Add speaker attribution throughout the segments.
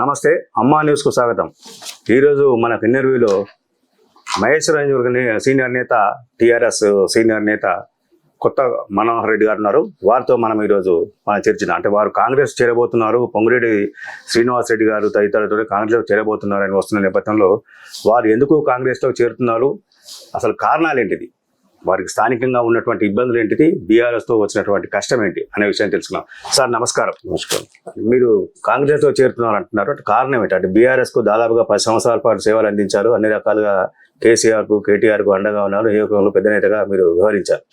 Speaker 1: నమస్తే అమ్మా న్యూస్కు స్వాగతం. ఈరోజు మన ఇంటర్వ్యూలో మహేష్ రంజన్ సీనియర్ నేత, టీఆర్ఎస్ సీనియర్ నేత కొత్త మనోహర్ రెడ్డి గారు ఉన్నారు. వారితో మనం ఈరోజు చర్చన అంటే వారు కాంగ్రెస్ చేరబోతున్నారు, పొంగులేటి శ్రీనివాస్ రెడ్డి గారు తదితరులతో కాంగ్రెస్లో చేరబోతున్నారు అని వస్తున్న నేపథ్యంలో వారు ఎందుకు కాంగ్రెస్లో చేరుతున్నారు, అసలు కారణాలు ఏంటిది, వారికి స్థానికంగా ఉన్నటువంటి ఇబ్బందులు ఏంటిది, బీఆర్ఎస్తో వచ్చినటువంటి కష్టం ఏంటి అనే విషయం తెలుసుకున్నాం. సార్ నమస్కారం. నమస్కారం. మీరు కాంగ్రెస్లో చేరుతున్నారు అంటున్నారు, అంటే కారణం ఏంటి? అంటే బీఆర్ఎస్కు దాదాపుగా 10 సంవత్సరాల పాటు సేవలు అందించారు, అన్ని రకాలుగా కేసీఆర్కు కేటీఆర్కు అండగా ఉన్నారు, నియోజకవర్గంలో పెద్ద నేతగా మీరు వ్యవహరించారు.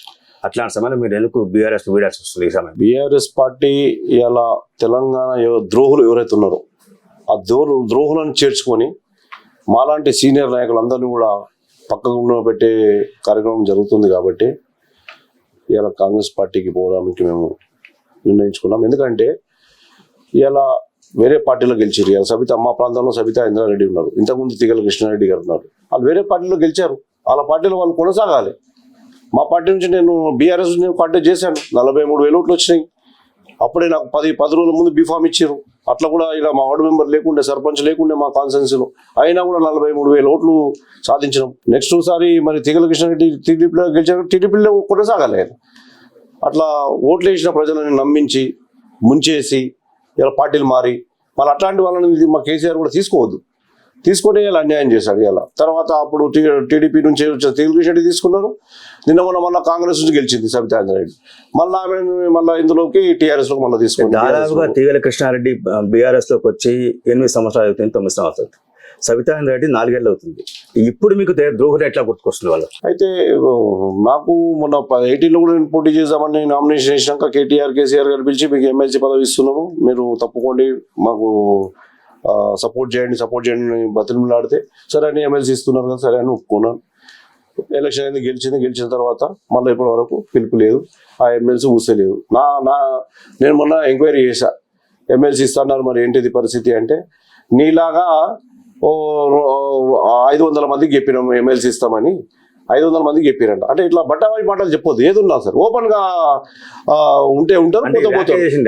Speaker 1: అట్లాంటి సమయంలో మీరు ఎందుకు బీఆర్ఎస్ వీడాల్సి వస్తుంది? ఈ సమయం
Speaker 2: బీఆర్ఎస్ పార్టీ ఇలా తెలంగాణ ద్రోహులు ఎవరైతే ఉన్నారో ఆ ద్రోహులను చేర్చుకొని మాలాంటి సీనియర్ నాయకులందరినీ కూడా పక్కన పెట్టే కార్యక్రమం జరుగుతుంది. కాబట్టి ఇలా కాంగ్రెస్ పార్టీకి పోవడానికి మేము నిర్ణయించుకున్నాం. ఎందుకంటే ఇలా వేరే పార్టీలో గెలిచారు. ఇలా సబితా, మా ప్రాంతంలో సబితా ఇంద్రారెడ్డి ఉన్నారు, ఇంతకుముందు తీగల కృష్ణారెడ్డి గారు ఉన్నారు. వాళ్ళు వేరే పార్టీలో గెలిచారు, వాళ్ళ పార్టీలో వాళ్ళు కొనసాగాలి. మా పార్టీ నుంచి నేను బీఆర్ఎస్ పార్టీ చేశాను, 43,000 ఓట్లు వచ్చినాయి. అప్పుడే నాకు 10 రోజుల ముందు బీఫామ్ ఇచ్చారు. అట్లా కూడా ఇలా మా వార్డు మెంబర్ లేకుండే, సర్పంచ్ లేకుండే మా కాన్స్టిట్యున్సీలో, అయినా కూడా 43,000 ఓట్లు సాధించినాం. నెక్స్ట్ సారి మరి తీగల కృష్ణారెడ్డి టీడీపీలో గెలిచారు, టీడీపీలో కొనసాగాలి ఆయన. అట్లా ఓట్లు వేసిన ప్రజలను నమ్మించి ముంచేసి ఇలా పార్టీలు మారి మళ్ళీ అట్లాంటి వాళ్ళని మా కేసీఆర్ కూడా తీసుకొని ఇలా అన్యాయం చేశాడు. ఇలా తర్వాత అప్పుడు టీడీపీ నుంచి తీగల కృష్ణారెడ్డి తీసుకున్నారు. మొన్న కాంగ్రెస్ నుంచి గెలిచింది సబితా ఇంద్రారెడ్డి. మళ్ళీ ఇందులోకి టీఆర్ఎస్ లోకి మళ్ళీ తీసుకుంది.
Speaker 1: దాదాపుగా తీగల కృష్ణారెడ్డి బీఆర్ఎస్ లోకి వచ్చి 8 సంవత్సరాలు అవుతుంది, 9 సంవత్సరాలు. సబితా ఇంద్రారెడ్డి 4 ఏళ్ళు అవుతుంది. ఇప్పుడు మీకు ద్రోహులు ఎట్లా గుర్తుకొస్తుంది వాళ్ళు?
Speaker 2: అయితే నాకు మొన్న 18లో కూడా నేను పోటీ చేద్దామని నామినేషన్ చేసినాక కేసీఆర్ గారు పిలిచి మీకు ఎమ్మెల్సీ పదవి ఇస్తున్నాము, మీరు తప్పుకోండి, మాకు సపోర్ట్ చేయండి బతిమలాడితే సరే అని ఎమ్మెల్సీ ఇస్తున్నారు కదా, సరే అని ఒప్పుకున్నాను. ఎలక్షన్ అనేది గెలిచిన తర్వాత మళ్ళీ ఇప్పటి వరకు పిలుపు లేదు, ఆ ఎమ్మెల్సీ ఊసలేదు. నేను మొన్న ఎంక్వైరీ చేశా, ఎమ్మెల్సీ ఇస్తున్నారు, మరి ఏంటిది పరిస్థితి అంటే, నీలాగా 500 మందికి చెప్పినాం ఎమ్మెల్సీ ఇస్తామని, 500 మందికి చెప్పారంట. అంటే ఇట్లా బట్టవాయి మాటలు చెప్పొద్దు, ఏదున్నా సార్ ఓపెన్ గా ఉంటే ఉంటారు.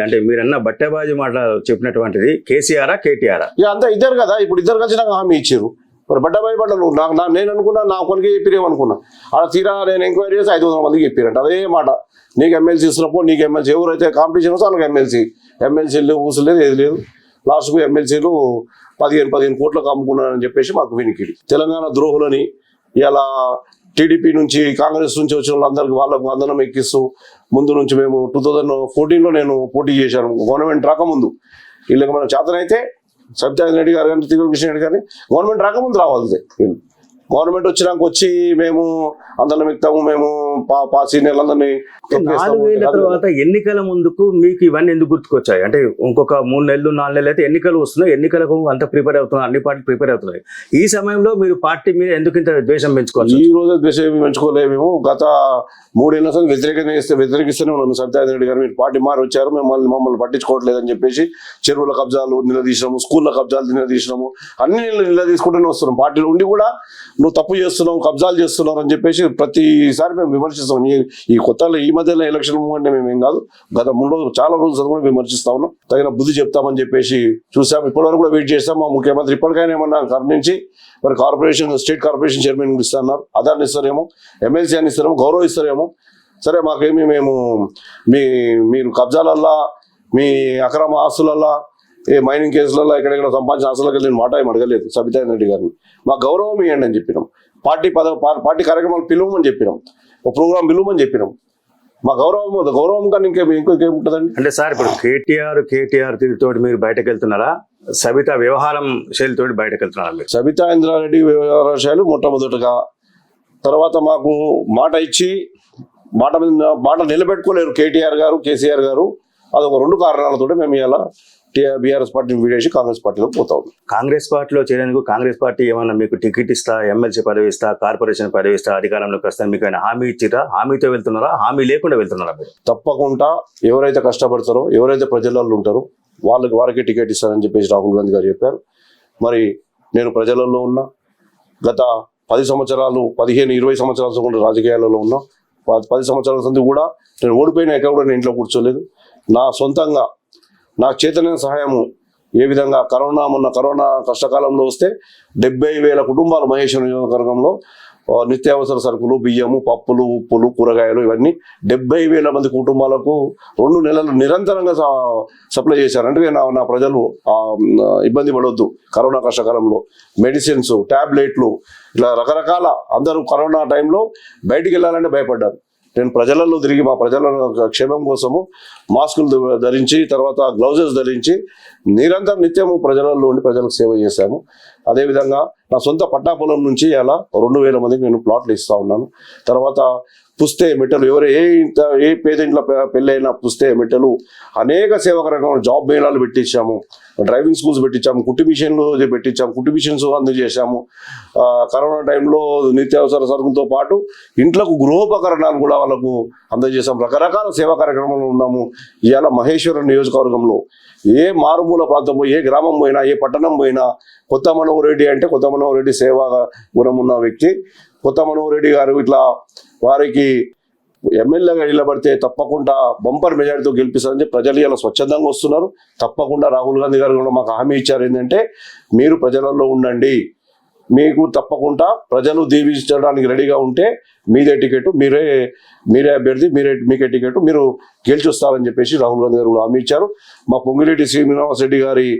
Speaker 1: అంటే మీరన్న బట్టబాజీ మాట చెప్పినటువంటిది కేసీఆర్ కేటీఆర్
Speaker 2: అంతా ఇద్దరు కదా, ఇప్పుడు ఇద్దరు కలిసి నాకు హామీ ఇచ్చారు. మరి బట్టబాయి మాటలు నేను అనుకున్నా, నా కొనికి చెప్పిరేమనుకున్నా, అలా తీరా నేను ఎంక్వైరీ చేసి 500 మందికి చెప్పారంట. అదే మాట, నీకు ఎమ్మెల్సీ ఇస్తున్నప్పుడు నీకు ఎమ్మెల్సీ ఎవరైతే కాంపిటీషన్ వస్తే వాళ్ళకి ఎమ్మెల్సీలు ఊసలేదు, ఏది లేదు. లాస్ట్కు ఎమ్మెల్సీలు 15 కోట్లకు అమ్ముకున్నారని చెప్పేసి మాకు వినికిడి. తెలంగాణ ద్రోహులని ఇలా టీడీపీ నుంచి కాంగ్రెస్ నుంచి వచ్చిన వాళ్ళందరికీ వాళ్ళకు వందనం ఎక్కిస్తూ, ముందు నుంచి మేము 2014లో నేను పోటీ చేశాను గవర్నమెంట్ రాకముందు. వీళ్ళకి మనం చేతనైతే సబితా రెడ్డి గారు కానీ తీగల కృష్ణారెడ్డి కానీ గవర్నమెంట్ రాకముందు రావాలి. గవర్నమెంట్ వచ్చి మేము అందరం ఎక్కుతాము, మేము సీనియర్లందరినీ.
Speaker 1: 4 ఏళ్ల తర్వాత ఎన్నికల ముందుకు మీకు ఇవన్నీ ఎందుకు గుర్తుకొచ్చాయి? అంటే ఇంకొక 3 నెలలు 4 నెలలు అయితే ఎన్నికలు వస్తున్నాయి, ఎన్నికలకు అంత ప్రిపేర్ అవుతున్నారు, అన్ని పార్టీలు ప్రిపేర్ అవుతున్నాయి. ఈ సమయంలో మీరు పార్టీ మీద ఎందుకు ఇంత ద్వేషం పెంచుకోవాలి?
Speaker 2: ఈ రోజు ద్వేషం పెంచుకోలేము. గత 3 ఏళ్ళ సార్ వ్యతిరేకిస్తూనే ఉన్నాను. సబితా రెడ్డి గారు మీరు పార్టీ మారి వచ్చారు, మమ్మల్ని పట్టించుకోవట్లేదని చెప్పేసి చెరువుల కబ్జాలు నిలదీసినాము, స్కూళ్ళ కబ్జాలు నిలదీసినాము, అన్ని నిలదీసుకుంటూనే వస్తున్నాం. పార్టీలో ఉండి కూడా నువ్వు తప్పు చేస్తున్నావు, కబ్జాలు చేస్తున్నావు అని చెప్పేసి ప్రతిసారి మేము విమర్శిస్తాం. ఈ కొత్తలో ఈ మధ్యలో ఎలక్షన్ మూమెంట్ మేమేం కాదు, గత 3 రోజులు చాలా రోజులు చదువుకుని విమర్శిస్తా ఉన్నాం. తగిన బుద్ధి చెప్తామని చెప్పేసి చూసాం. ఇప్పటివరకు కూడా వెయిట్ చేస్తాం. మా ముఖ్యమంత్రి ఇప్పటికైనా ఏమన్నా కరుణించి మరి స్టేట్ కార్పొరేషన్ చైర్మన్ ఇస్తున్నారు, అదాన్ని ఇస్తారేమో, ఎమ్మెల్సీ అని ఇస్తారేమో, గౌరవం ఇస్తారేమో. సరే మాకేమి మీరు కబ్జాలల్లా, మీ అక్రమ ఆస్తులల్లా, మైనింగ్ కేసులలో ఎక్కడెక్కడ సంపాదించిన ఆస్తులకు నేను మాట ఏం అడగలేదు సబితా రెడ్డి గారిని. మా గౌరవం ఇవ్వండి అని చెప్పినాం. పార్టీ కార్యక్రమాలు పిలువమని చెప్పినాం, ఒక ప్రోగ్రాం పిలువమని చెప్పినాం. మా గౌరవం కానీ ఇంకేముంటుందండి?
Speaker 1: అంటే సార్ ఇప్పుడు కేటీఆర్ తోటి మీరు బయటకు వెళ్తున్నారా, సబితా వ్యవహారం శైలితోటి బయటకు వెళ్తున్నారా మీరు?
Speaker 2: సబితా ఇంద్రారెడ్డి వ్యవహార శైలి మొట్టమొదటిగా, తర్వాత మాకు మాట ఇచ్చి మాట నిలబెట్టుకోలేరు కేసీఆర్ గారు. అదొక 2 కారణాలతో మేము ఇలా బీఆర్ఎస్ పార్టీని వీడేసి కాంగ్రెస్ పార్టీలో పోతా ఉన్నాం.
Speaker 1: కాంగ్రెస్ పార్టీలో చేరేందుకు కాంగ్రెస్ పార్టీ ఏమన్నా మీకు టికెట్ ఇస్తా, ఎమ్మెల్సీ పదవి ఇస్తా, కార్పొరేషన్ పదవి ఇస్తా, అధికారంలోకి వస్తా మీకు ఆయన హామీ ఇచ్చిరా? హామీతో వెళ్తున్నారా, హామీ లేకుండా వెళ్తున్నారా మీరు?
Speaker 2: తప్పకుండా ఎవరైతే కష్టపడతారో, ఎవరైతే ప్రజలలో ఉంటారో వారికి టికెట్ ఇస్తారని చెప్పేసి రాహుల్ గాంధీ గారు చెప్పారు. మరి నేను ప్రజలలో ఉన్నా, గత 10 సంవత్సరాలు 15-20 సంవత్సరాల రాజకీయాలలో ఉన్నా. 10 సంవత్సరాల సంది కూడా నేను ఓడిపోయిన ఎక్కడ కూడా నేను ఇంట్లో కూర్చోలేదు. నా సొంతంగా నా చేతనైన సహాయము ఏ విధంగా కరోనా కష్టకాలంలో వస్తే 70,000 కుటుంబాలు మహేశ్వరం నియోజకవర్గంలో నిత్యావసర సరుకులు, బియ్యము, పప్పులు, ఉప్పులు, కూరగాయలు ఇవన్నీ 70,000 మంది కుటుంబాలకు 2 నెలలు నిరంతరంగా సప్లై చేశారు. అంటే నా ప్రజలు ఇబ్బంది పడవద్దు. కరోనా కష్టకాలంలో మెడిసిన్స్, టాబ్లెట్లు, ఇట్లా రకరకాల అందరూ కరోనా టైంలో బయటికి వెళ్ళాలంటే భయపడ్డారు. నేను ప్రజలలో తిరిగి మా ప్రజల క్షేమం కోసము మాస్కులు ధరించి, తర్వాత గ్లౌజెస్ ధరించి నిత్యము ప్రజలలో ఉండి ప్రజలకు సేవ చేశాము. అదేవిధంగా నా సొంత పట్టా పొలం నుంచి అలా 2,000 మందికి నేను ప్లాట్లు ఇస్తా ఉన్నాను. తర్వాత పుస్తే మెట్టలు, ఏ పేదింట్లో పెళ్ళైనా పుస్తే మెట్టలు, అనేక సేవా కార్యక్రమాలు, జాబ్ మేళాలు పెట్టించాము, డ్రైవింగ్ స్కూల్స్ పెట్టించాము, కుట్టు మిషన్లు పెట్టించాము, కుట్టు మిషన్స్ అందజేసాము. కరోనా టైంలో నిత్యావసర సరుకులతో పాటు ఇంట్లోకి గృహోపకరణాలు కూడా వాళ్ళకు అందజేసాము. రకరకాల సేవా కార్యక్రమాలు ఉన్నాము. ఇవాళ మహేశ్వరం నియోజకవర్గంలో ఏ మారుమూల ప్రాంతం, ఏ గ్రామం పోయినా, ఏ పట్టణం పోయినా కొత్త మనోహర్ రెడ్డి అంటే కొత్త మనోహర్ రెడ్డి సేవా గుణం ఉన్న వ్యక్తి. కొత్త మనోహర్ రెడ్డి గారు ఇట్లా వారికి ఎమ్మెల్యేగా నిలబడితే తప్పకుండా బంపర్ మెజారిటీతో గెలిపిస్తారని ప్రజలు ఇలా స్వచ్ఛందంగా వస్తున్నారు. తప్పకుండా రాహుల్ గాంధీ గారు కూడా మాకు హామీ ఇచ్చారు, ఏంటంటే మీరు ప్రజలలో ఉండండి, మీకు తప్పకుండా ప్రజలు దీవించడానికి రెడీగా ఉంటే మీదే టికెట్, మీరే అభ్యర్థి, మీకే టికెట్, మీరు గెలిచి వస్తారని చెప్పేసి రాహుల్ గాంధీ గారు కూడా హామీ ఇచ్చారు. మా పొంగిరెడ్డి శ్రీనివాసరెడ్డి గారి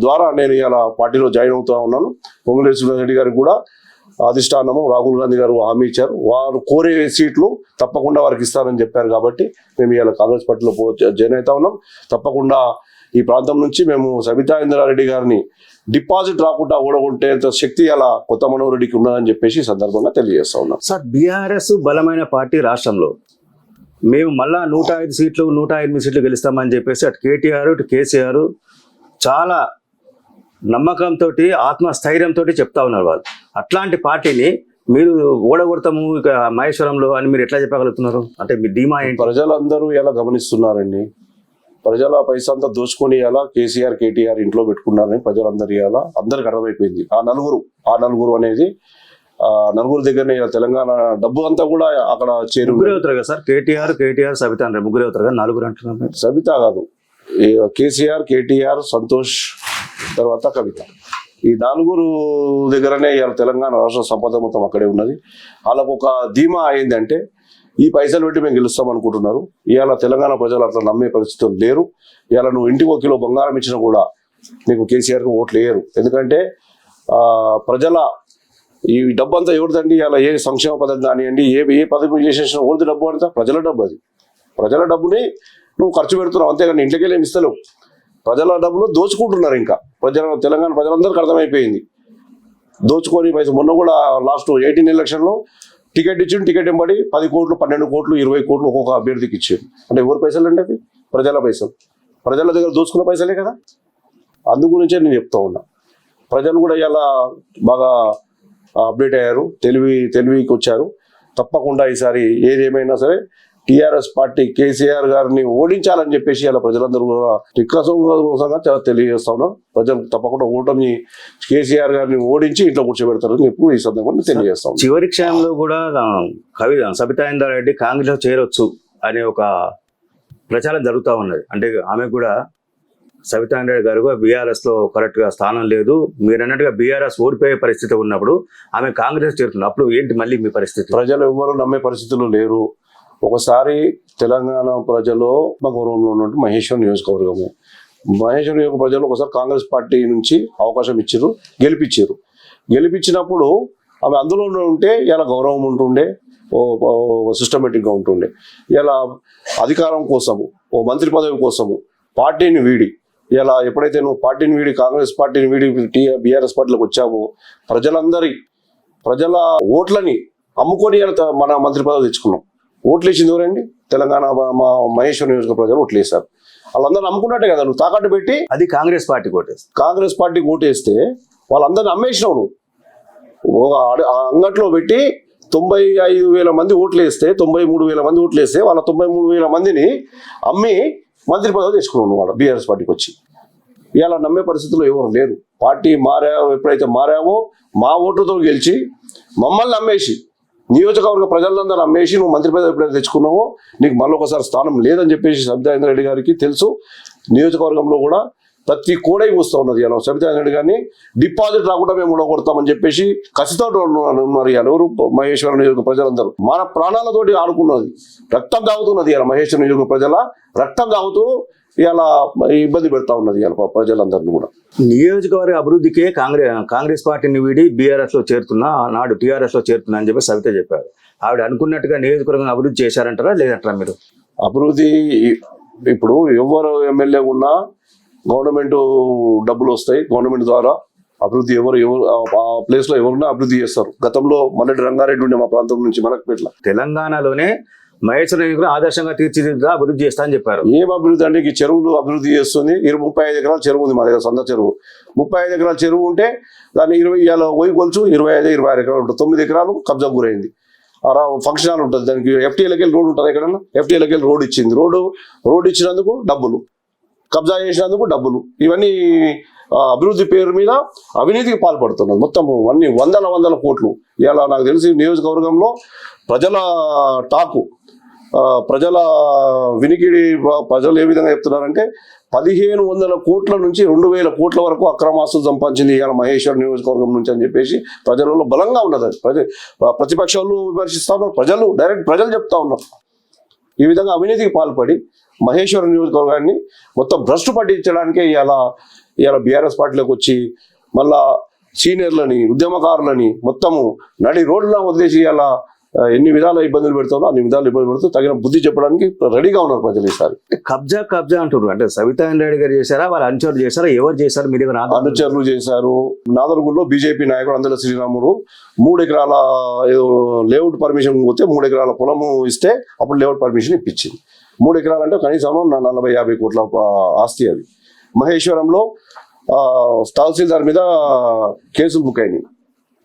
Speaker 2: ద్వారా నేను ఇలా పార్టీలో జాయిన్ అవుతా ఉన్నాను. పొంగిరెడ్డి శ్రీనివాసరెడ్డి గారికి కూడా అధిష్టానము రాహుల్ గాంధీ గారు హామీ ఇచ్చారు. వారు కోరే సీట్లు తప్పకుండా వారికి ఇస్తారని చెప్పారు. కాబట్టి మేము ఇలా కాంగ్రెస్ పార్టీలో జాయిన్ అవుతా ఉన్నాం. తప్పకుండా ఈ ప్రాంతం నుంచి మేము సబితా ఇంద్రారెడ్డి గారిని డిపాజిట్ రాకుండా ఓడగొట్టేంత శక్తి అలా కొత్త మనోహర్ రెడ్డికి ఉన్నదని చెప్పేసి సందర్భంగా తెలియజేస్తా ఉన్నాం.
Speaker 1: సార్, బీఆర్ఎస్ బలమైన పార్టీ రాష్ట్రంలో. మేము మళ్ళా 105 సీట్లు 108 సీట్లు గెలుస్తామని చెప్పేసి అటు కేటీఆర్ ఇటు కేసీఆర్ చాలా నమ్మకంతో, ఆత్మస్థైర్యంతో చెప్తా ఉన్నారు వాళ్ళు. అట్లాంటి పార్టీని మీరు ఓడగొడతాము ఇక మహేశ్వరంలో అని మీరు ఎట్లా చెప్పగలుగుతున్నారు? అంటే మీ ధీమా ఏంటి?
Speaker 2: ప్రజలందరూ ఎలా గమనిస్తున్నారండి. ప్రజల పైసా అంతా దోచుకొని ఎలా కేసీఆర్ కేటీఆర్ ఇంట్లో పెట్టుకున్నారని ప్రజలందరూ ఎలా అందరికి అర్థమైపోయింది. ఆ నలుగురు అనేది నలుగురు దగ్గరనే తెలంగాణ డబ్బు అంతా కూడా అక్కడ
Speaker 1: ముగ్గురే అవుతారు కదా సార్? కేటీఆర్ సబితా అంటే ముగ్గురే అవుతారు కదా? నలుగురు అంటున్నారు.
Speaker 2: సబితా కాదు, కేసీఆర్, కేటీఆర్, సంతోష్, తర్వాత కవిత. ఈ నలుగురు దగ్గరనే ఇవాళ తెలంగాణ రాష్ట్ర సంపద మొత్తం అక్కడే ఉన్నది. వాళ్ళకు ఒక ధీమా అయిందంటే ఈ పైసలు పెట్టి మేము గెలుస్తాం అనుకుంటున్నారు. ఇవాళ తెలంగాణ ప్రజలు అట్లా నమ్మే పరిస్థితులు లేరు. ఇవాళ నువ్వు ఇంటికి 1 కిలో బంగారం ఇచ్చినా కూడా నీకు కేసీఆర్కి ఓట్లు వేయరు. ఎందుకంటే ప్రజల ఈ డబ్బు అంతా ఎవరిదండి? ఇలా ఏ సంక్షేమ పథకం కానివ్వండి, ఏ పథకం చేసేసిన ఓడిది డబ్బు అంతా ప్రజల డబ్బు. అది ప్రజల డబ్బుని నువ్వు ఖర్చు పెడుతున్నావు, అంతేగాని ఇంటికి వెళ్ళి ఇస్తలేవు. ప్రజల డబ్బులు దోచుకుంటున్నారు. ఇంకా తెలంగాణ ప్రజలందరికీ అర్థమైపోయింది దోచుకొని పైసలు. మొన్న కూడా లాస్ట్ 18 ఎలక్షన్లో టికెట్ ఇచ్చిండు, టికెట్ ఎంబడి 10 కోట్లు 12 కోట్లు 20 కోట్లు ఒక్కొక్క అభ్యర్థికి ఇచ్చారు. అంటే ఎవరి పైసలు అంటే అవి ప్రజల పైసలు, ప్రజల దగ్గర దోచుకున్న పైసలే కదా. అందు గురించే నేను చెప్తా ఉన్నా. ప్రజలు కూడా ఇలా బాగా అప్డేట్ అయ్యారు, తెలివికి వచ్చారు. తప్పకుండా ఈసారి ఏదేమైనా సరే టీఆర్ఎస్ పార్టీ కేసీఆర్ గారిని ఓడించాలని చెప్పేసి ఇలా ప్రజలందరూ కూడా టిక్కాసంగా చాలా తెలియజేస్తా ఉన్నాం. ప్రజలు తప్పకుండా ఓటమి కేసీఆర్ గారిని ఓడించి ఇంట్లో కూర్చోబెడతారని ఎప్పుడు ఈ సందర్భంగా తెలియజేస్తాం.
Speaker 1: చివరి క్షణంలో కూడా సబితా ఇంద్రారెడ్డి కాంగ్రెస్ లో చేరొచ్చు అనే ఒక ప్రచారం జరుగుతూ ఉన్నది. అంటే ఆమె కూడా సబితా ఇంద్రారెడ్డి గారు బీఆర్ఎస్ లో కరెక్ట్ గా స్థానం లేదు, మీరు అన్నట్టుగా బీఆర్ఎస్ ఓడిపోయే పరిస్థితి ఉన్నప్పుడు ఆమె కాంగ్రెస్ చేరుతుంది. అప్పుడు ఏంటి మళ్ళీ మీ పరిస్థితి?
Speaker 2: ప్రజలు ఎవ్వరూ నమ్మే పరిస్థితులు లేరు. ఒకసారి తెలంగాణ ప్రజలు గౌరవంలో ఉన్నట్టు మహేశ్వరం నియోజకవర్గము, మహేశ్వరం నియోజక ప్రజలు ఒకసారి కాంగ్రెస్ పార్టీ నుంచి అవకాశం ఇచ్చారు, గెలిపించినప్పుడు ఆమె అందులో ఉంటే ఇలా గౌరవం ఉంటుండే, సిస్టమేటిక్గా ఉంటుండే. ఇలా అధికారం కోసము, ఓ మంత్రి పదవి కోసము పార్టీని వీడి, ఇలా ఎప్పుడైతే నువ్వు పార్టీని వీడి కాంగ్రెస్ పార్టీని వీడి బీఆర్ఎస్ పార్టీలోకి వచ్చావో ప్రజల ఓట్లని అమ్ముకొని మన మంత్రి పదవి తెచ్చుకున్నాం. ఓట్లు వేసింది ఎవరండి? తెలంగాణ మా మహేశ్వరం నియోజక ప్రజలు ఓట్లు వేశారు. వాళ్ళందరూ నమ్ముకున్నట్టే కదా. నువ్వు తాకట్టు పెట్టి
Speaker 1: అది కాంగ్రెస్ పార్టీకి
Speaker 2: ఓటేస్తే వాళ్ళందరినీ అమ్మేసినావు. నువ్వు అంగట్లో పెట్టి 95,000 మంది ఓట్లు వేస్తే 93,000 మంది ఓట్లు వేస్తే వాళ్ళ 93,000 మందిని అమ్మి మంత్రి పదవి తెచ్చుకున్నావు నువ్వు వాళ్ళ బీఆర్ఎస్ పార్టీకి వచ్చి. ఇవాళ నమ్మే పరిస్థితుల్లో ఎవరు లేరు. పార్టీ ఎప్పుడైతే మారావో మా ఓట్లతో గెలిచి మమ్మల్ని అమ్మేసి నియోజకవర్గ ప్రజలందరూ అమ్మేసి నువ్వు మంత్రి పదవి ఎప్పుడైతే తెచ్చుకున్నావో నీకు మళ్ళీ ఒకసారి స్థానం లేదని చెప్పేసి సబితా ఇంద్రారెడ్డి గారికి తెలుసు. నియోజకవర్గంలో కూడా ప్రతి కోడై కూస్తూ ఉన్నది ఇలా సబితా రెడ్డి గారిని డిపాజిట్ రాకుండా మేము ఊడగొడతామని చెప్పేసి కసితో ఉన్నారు ఇలా ఎవరు మహేశ్వరం నియోజక ప్రజలందరూ మన ప్రాణాలతోటి ఆడుకున్నది రక్తం తాగుతున్నది ఇలా మహేశ్వరం నియోజక ప్రజల రక్తం తాగుతూ ఇలా ఇబ్బంది పెడతా ఉన్నది ఇలా ప్రజలందరినీ కూడా.
Speaker 1: నియోజకవర్గ అభివృద్ధికే కాంగ్రెస్ పార్టీని వీడి బీఆర్ఎస్ లో చేరుతున్నా నాడు టీఆర్ఎస్ లో చేరుతున్నా అని చెప్పి సవిత చెప్పారు. ఆవిడ అనుకున్నట్టుగా నియోజకవర్గం అభివృద్ధి చేశారంటారా లేదంటారా మీరు?
Speaker 2: అభివృద్ధి ఇప్పుడు ఎవరు ఎమ్మెల్యే ఉన్నా గవర్నమెంట్ డబ్బులు వస్తాయి, గవర్నమెంట్ ద్వారా అభివృద్ధి ఎవరు ఆ ప్లేస్ లో ఎవరున్నా అభివృద్ధి చేస్తారు. గతంలో మొన్నటి రంగారెడ్డి ఉండే మా ప్రాంతం నుంచి మనకుపేట్ల
Speaker 1: తెలంగాణలోనే మహేశ్వరం నియోజకవర్గం ఆదర్శంగా తీర్చిదిద్దా అభివృద్ధి చేస్తా అని చెప్పారు.
Speaker 2: ఏం అభివృద్ధి అంటే ఈ చెరువులు అభివృద్ధి చేస్తుంది. 35 ఎకరాల చెరువు ఉంది మా దగ్గర, సొంత చెరువు. 35 ఎకరాల చెరువు ఉంటే దాన్ని 20 పోయి కొలుచు 25-26 ఎకరాలు ఉంటుంది. 9 ఎకరాలు కబ్జా గురైంది. ఫంక్షన్ హాల్ ఉంటుంది, దానికి ఎఫ్టీఎల్కి వెళ్ళి రోడ్ ఉంటుంది. ఎక్కడన్నా ఎఫ్టీఎల్కి వెళ్ళి రోడ్ ఇచ్చింది. రోడ్ ఇచ్చినందుకు డబ్బులు, కబ్జా చేసినందుకు డబ్బులు, ఇవన్నీ అభివృద్ధి పేరు మీద అవినీతికి పాల్పడుతున్నది. మొత్తం అన్ని వందల కోట్లు. ఇలా నాకు తెలిసి నియోజకవర్గంలో ప్రజల టాకు, ప్రజల వినికిడి, ప్రజలు ఏ విధంగా చెప్తున్నారంటే 1500 కోట్ల నుంచి 2000 కోట్ల వరకు అక్రమాస్తులు సంపాదించింది ఇవాళ మహేశ్వరం నియోజకవర్గం నుంచి అని చెప్పేసి ప్రజలలో బలంగా ఉన్నది. అది ప్రతిపక్షాలు విమర్శిస్తా ఉన్నారు, ప్రజలు చెప్తా ఉన్నారు. ఈ విధంగా అవినీతికి పాల్పడి మహేశ్వరం నియోజకవర్గాన్ని మొత్తం భ్రష్టు పట్టించడానికే ఇవాళ బీఆర్ఎస్ పార్టీలోకి వచ్చి మళ్ళా సీనియర్లని, ఉద్యమకారులని మొత్తము నడి రోడ్లలో వదిలేసి ఇలా ఎన్ని విధాల ఇబ్బందులు పెడతారో అన్ని విధాలు ఇబ్బందులు పెడుతూ తగిన బుద్ధి చెప్పడానికి రెడీగా ఉన్నారు ప్రజలు. ఈసారి
Speaker 1: కబ్జా అంటున్నారు అంటే సవితా రెడ్డి గారు చేశారా, వాళ్ళ అనుచరులు చేశారా, ఎవరు చేశారు? మీ దగ్గర
Speaker 2: అనుచరులు చేశారు. నాదర్గుల్లో బీజేపీ నాయకుడు అందల శ్రీరాముడు 3 ఎకరాల లేఅవుట్ పర్మిషన్ పోతే 3 ఎకరాల పొలము ఇస్తే అప్పుడు లేఅవుట్ పర్మిషన్ ఇప్పించింది. 3 ఎకరాలు అంటే కనీసం 40-50 కోట్ల ఆస్తి అది. మహేశ్వరంలో తహసీల్దార్ మీద కేసులు బుక్ అయినాయి.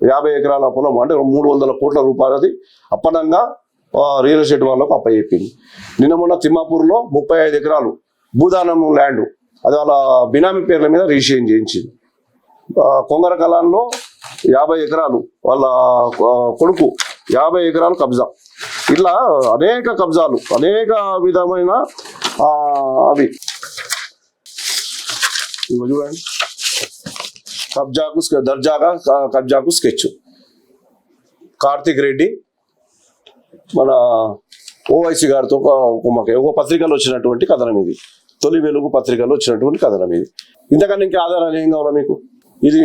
Speaker 2: 50 ఎకరాల పొలం అంటే 300 కోట్ల రూపాయలది అప్పనంగా రియల్ ఎస్టేట్ వాళ్ళకు అప్పచెప్పింది. నిన్న మొన్న తిమ్మాపూర్లో 35 ఎకరాలు భూదానం ల్యాండ్ అది వాళ్ళ బినామీ పేర్ల మీద రిజిస్ట్రేషన్ చేయించింది. కొంగర కలాన్లో 50 ఎకరాలు వాళ్ళ కొడుకు 50 ఎకరాలు కబ్జా. ఇట్లా అనేక కబ్జాలు, అనేక విధమైన అవి ఇవి చూడండి. కబ్జాకు స్కెచ్. కార్తిక్ రెడ్డి మన ఓవైసీ గారితో ఒక పత్రికలో వచ్చినటువంటి కథనం ఇది. తొలి వెలుగు పత్రికలో వచ్చినటువంటి కథనం ఇది. ఇంతకన్నా ఇంకా ఆధారాలు ఏం కావాలా మీకు? ఇది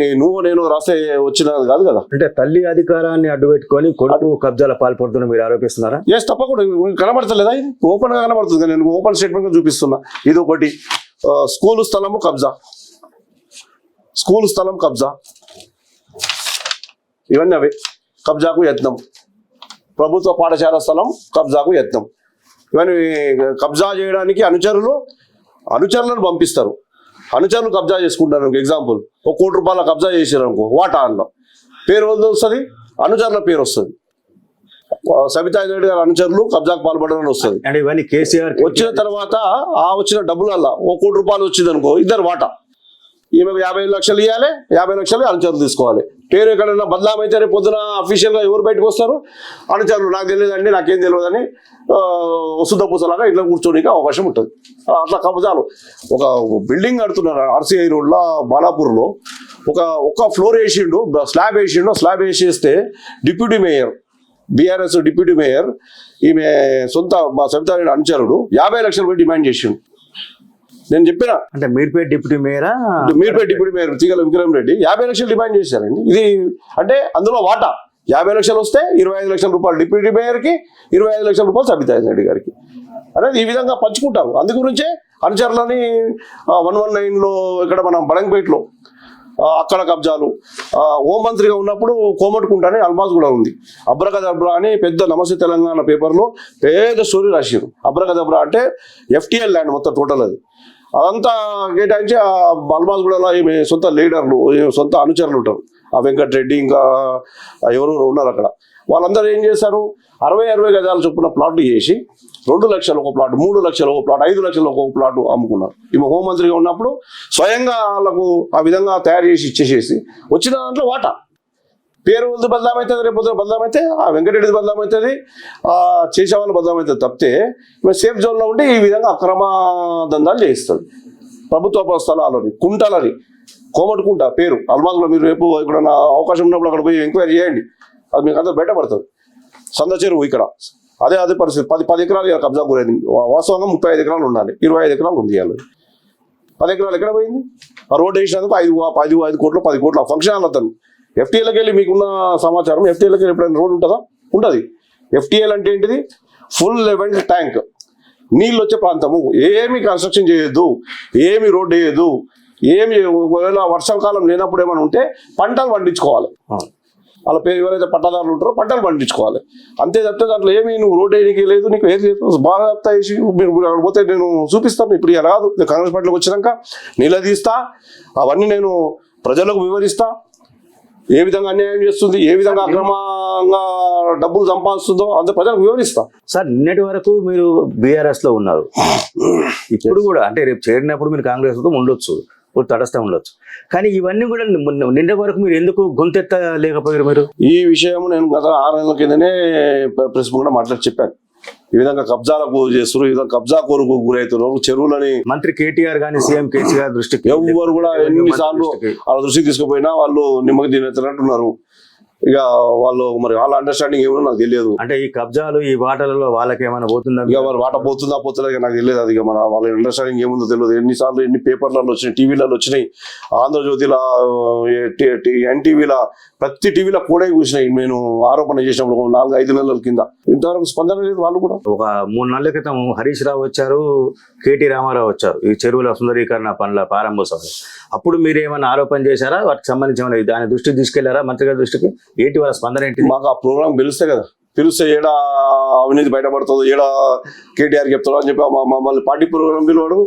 Speaker 2: నేను రాస్తే వచ్చినది కాదు కదా.
Speaker 1: అంటే తల్లి అధికారాన్ని అడ్డు పెట్టుకొని కొడుకు కబ్జాల పాల్పడుతున్నా మీరు ఆరోపిస్తున్నారా?
Speaker 2: ఎస్, తప్పకుండా కనబడతలేదా? ఇది ఓపెన్ గా కనబడుతుంది. నేను ఓపెన్ స్టేట్మెంట్ గా చూపిస్తున్నా. ఇది ఒకటి. స్కూల్ స్థలము కబ్జా, ఇవన్నీ అవే. కబ్జాకు యత్నం. ప్రభుత్వ పాఠశాల స్థలం కబ్జాకు యత్నం. ఇవన్నీ కబ్జా చేయడానికి అనుచరులను పంపిస్తారు. అనుచరులు కబ్జా చేసుకుంటారు. ఎగ్జాంపుల్, 1 కోటి రూపాయల కబ్జా చేశారు అనుకో, వాటా అన్న పేరు వస్తుంది, అనుచరుల పేరు వస్తుంది. సబితా రెడ్డి గారి అనుచరులు కబ్జాకు పాల్పడని వస్తుంది.
Speaker 1: అంటే ఇవన్నీ కేసీఆర్
Speaker 2: వచ్చిన తర్వాత వచ్చిన డబ్బులల్లా 1 కోటి రూపాయలు వచ్చింది అనుకో, ఇద్దరు వాటా. ఈమెకు 55 లక్షలు ఇవ్వాలి, 50 లక్షలు అనుచరులు తీసుకోవాలి. పేరు ఎక్కడైనా బదలాం అయితే రేపు పొద్దున అఫీషియల్ గా ఎవరు బయటకు వస్తారు? అనుచరులు. నాకు తెలియదండి, నాకేం తెలియదని వసుధ పూసలాగా ఇట్లా కూర్చోడానికి అవకాశం ఉంటుంది. అట్లా కబ్జాలు. ఒక బిల్డింగ్ కడుతున్నారు RCI రోడ్లో బాలాపూర్లో. ఒక ఫ్లోర్ వేసిండు, స్లాబ్ వేసేస్తే deputy mayor, BRS deputy mayor, ఈమె సొంత మా సబితా రెడ్డి అనుచరుడు 50 లక్షలు పెట్టి డిమాండ్ చేసిండు. నేను చెప్పిన
Speaker 1: అంటే మీర్పేట డిప్యూటీ మేయర్
Speaker 2: తీగల విక్రమ్ రెడ్డి 50 లక్షలు డిమాండ్ చేశారండి. ఇది అంటే అందులో వాటా 50 లక్షలు వస్తే 25 లక్షల రూపాయలు డిప్యూటీ మేయర్కి, 25 లక్షల రూపాయలు సబితా రెడ్డి గారికి అనేది ఈ విధంగా పంచుకుంటారు. అందు గురించే అనుచరులని 119లో ఇక్కడ మనం బడంగపేటలో అక్కడ కబ్జాలు. హోంమంత్రిగా ఉన్నప్పుడు కోమట్టుకుంటానే అల్మాజ్ కూడా ఉంది. అబ్రకదబ్రా అని పెద్ద నమస్తే తెలంగాణ పేపర్లో పెద్ద స్టోరీ రాశారు. అబ్రకదబ్రా అంటే FTL ల్యాండ్ మొత్తం టోటల్ అది. అదంతా కేటాయించి అల్మాజ్ కూడా ఈమె సొంత లీడర్లు, సొంత అనుచరులు ఉంటారు. ఆ వెంకటరెడ్డి ఇంకా ఎవరు ఉన్నారు అక్కడ. వాళ్ళందరూ ఏం చేశారు? 60 గజాల చొప్పున ప్లాట్లు చేసి 2 లక్షలు ఒక ప్లాట్, 3 లక్షలు ఒక ప్లాట్, 5 లక్షలు ఒక ప్లాట్ అమ్ముకున్నారు. ఈమె హోంమంత్రిగా ఉన్నప్పుడు స్వయంగా వాళ్ళకు ఆ విధంగా తయారు చేసి ఇచ్చేసేసి వచ్చిన దాంట్లో వాటా. పేరు బదలామవుతుంది, రేపు పొద్దున బదలామైతే ఆ వెంకటరెడ్డి బదలామవుతుంది, చేసేవాళ్ళు బదలామవుతుంది తప్పితే సేఫ్ జోన్లో ఉండి ఈ విధంగా అక్రమ దందాలు చేయిస్తుంది. ప్రభుత్వ స్థలాలని కుంటలని కోమటికుంట పేరు అల్మాజ్లో మీరు రేపు ఇక్కడ అవకాశం ఉన్నప్పుడు అక్కడ పోయి ఎంక్వైరీ చేయండి, అది మీకు అందరూ బయటపడుతుంది. సంద చెరువు ఇక్కడ అదే పరిస్థితి 10 ఎకరాలు ఇలా కబ్జా గురైంది. వాస్తవంగా 35 ఎకరాలు ఉండాలి, 25 ఎకరాలు ఉంది ఇవాళ. 10 ఎకరాలు ఎక్కడ పోయింది? ఆ రోడ్డు వేసినందుకు 5 కోట్లు 10 కోట్ల ఫంక్షన్ హాల్ అతను. ఎఫ్టీఎల్కి వెళ్ళి మీకున్న సమాచారం, ఎఫ్టీఎల్కి వెళ్ళి ఎప్పుడైనా రోడ్డు ఉంటుందా? ఉంటుంది. ఎఫ్టీఎల్ అంటే ఏంటిది? ఫుల్ లెవెల్ ట్యాంక్, నీళ్ళు వచ్చే ప్రాంతము. ఏమి కన్స్ట్రక్షన్ చేయొద్దు, ఏమి రోడ్డు వేయద్దు, ఏమి ఒకవేళ వర్షాకాలం లేనప్పుడు ఏమైనా ఉంటే పంటలు పండించుకోవాలి. వాళ్ళ పేరు ఎవరైతే పట్టాదారులు ఉంటారో పంటలు పండించుకోవాలి. అంతే తప్పితే దాంట్లో ఏమి నువ్వు రోడ్డు వేయడానికి లేదు, నీకు ఏది బాగా చెప్తా వేసి మీరు అక్కడ పోతే నేను చూపిస్తాను. ఇప్పుడు ఇలా రాదు, కాంగ్రెస్ పార్టీలోకి వచ్చినాక నిలదీస్తా, అవన్నీ నేను ప్రజలకు వివరిస్తా. ఏ విధంగా అన్యాయం చేస్తుంది, ఏ విధంగా అక్రమంగా డబ్బులు సంపాదిస్తుందో అంత ప్రజలకు వివరిస్తా.
Speaker 1: సార్, నిన్నటి వరకు మీరు బీఆర్ఎస్ లో ఉన్నారు, ఇప్పుడు కూడా అంటే రేపు చేరినప్పుడు మీరు కాంగ్రెస్ తో ఉండొచ్చు, ఇప్పుడు తటస్థం ఉండొచ్చు. కానీ ఇవన్నీ కూడా నిన్న వరకు మీరు ఎందుకు గొంతెత్తలేకపోయారు? మీరు
Speaker 2: ఈ విషయం నేను గత 6 నెలల కిందనే ప్రెస్ కూడా మాట్లాడి చెప్పాను. ఈ విధంగా కబ్జాలకు చేస్తున్నారు, ఈ విధంగా కబ్జా కోరుకు గురవుతున్నారు. చెరువులని
Speaker 1: మంత్రి కేటీఆర్ గానీ సీఎం కేసీఆర్ దృష్టికి
Speaker 2: ఎవరు కూడా ఎన్నిసార్లు వాళ్ళ దృష్టికి తీసుకుపోయినా వాళ్ళు నిమ్మకి తినట్టున్నారు. ఇక వాళ్ళు మరి వాళ్ళ అండర్స్టాండింగ్ ఏమో నాకు తెలియదు.
Speaker 1: అంటే ఈ కబ్జాలు ఈ వాటలలో వాళ్ళకి ఏమైనా పోతుందా?
Speaker 2: ఇక మరి వాట పోతుందా పోతుందా నాకు తెలియదు. అది ఇక మన వాళ్ళ అండర్స్టాండింగ్ ఏముందో తెలియదు. ఎన్నిసార్లు ఎన్ని పేపర్లలో వచ్చినాయి, టీవీలలో వచ్చినాయి, ఆంధ్రజ్యోతిలో, ఎన్టీవీలో, ప్రతి టీవీలో కూడా చూసినాయి. నేను ఆరోపణ చేసినప్పుడు 4-5 నెలల కింద ఇంతవరకు స్పందన లేదు. వాళ్ళు కూడా
Speaker 1: ఒక 3 నెలల క్రితం హరీష్ రావు వచ్చారు, కేటీ రామారావు వచ్చారు ఈ చెరువుల సుందరీకరణ పనుల ప్రారంభోత్సవం. అప్పుడు మీరు ఏమైనా ఆరోపణ చేశారా? వాటికి సంబంధించి దాని దృష్టికి తీసుకెళ్లారా? మంత్రి గారి దృష్టికి ఏంటి వాళ్ళ స్పందన ఏంటి?
Speaker 2: మాకు ఆ ప్రోగ్రామ్ పిలుస్తే కదా, పిలిస్తే ఏడా అవినీతి బయటపడుతుందో, ఏడా కేటీఆర్ చెప్తాడు అని చెప్పి మమ్మల్ని పార్టీ ప్రోగ్రాం పిలవడు,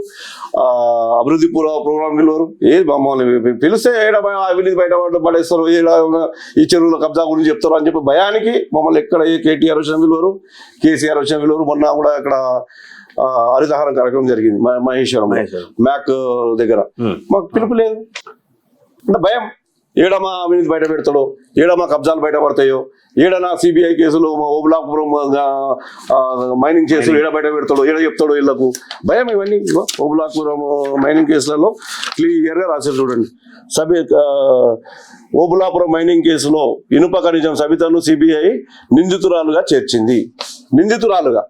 Speaker 2: అభివృద్ధి ప్రోగ్రాం పిలవరు. ఏది మమ్మల్ని పిలిస్తే ఏడా అవినీతి పడేస్తారు, ఏడా ఈ చెరువుల కబ్జా గురించి చెప్తారు అని చెప్పి భయానికి మమ్మల్ని ఎక్కడ ఏ కేటీఆర్ వచ్చిన పిలవరు, కేసీఆర్ వచ్చిన పిలవరు. మొన్న కూడా ఇక్కడ హరితహారం కార్యక్రమం జరిగింది మహేశ్వరం మ్యాక్ దగ్గర, మాకు పిలుపు లేదు. అంటే భయం, ఏడా మా అవినీతి బయట పెడతాడో, ఏడా మా కబ్జాలు బయటపడతాయో, ఏడనా సిబిఐ కేసులు, ఓబులాపురం మైనింగ్ కేసులు ఏడా బయట పెడతాడో, ఏడా చెప్తాడో వీళ్ళకు భయం. ఇవన్నీ ఓబులాపురం మైనింగ్ కేసులలో క్లియర్గా రాశారు చూడండి. ఓబులాపురం మైనింగ్ కేసులో ఇనుప ఖనిజం సబితను సిబిఐ నిందితురాలుగా చేర్చింది. నిందితురాలుగా,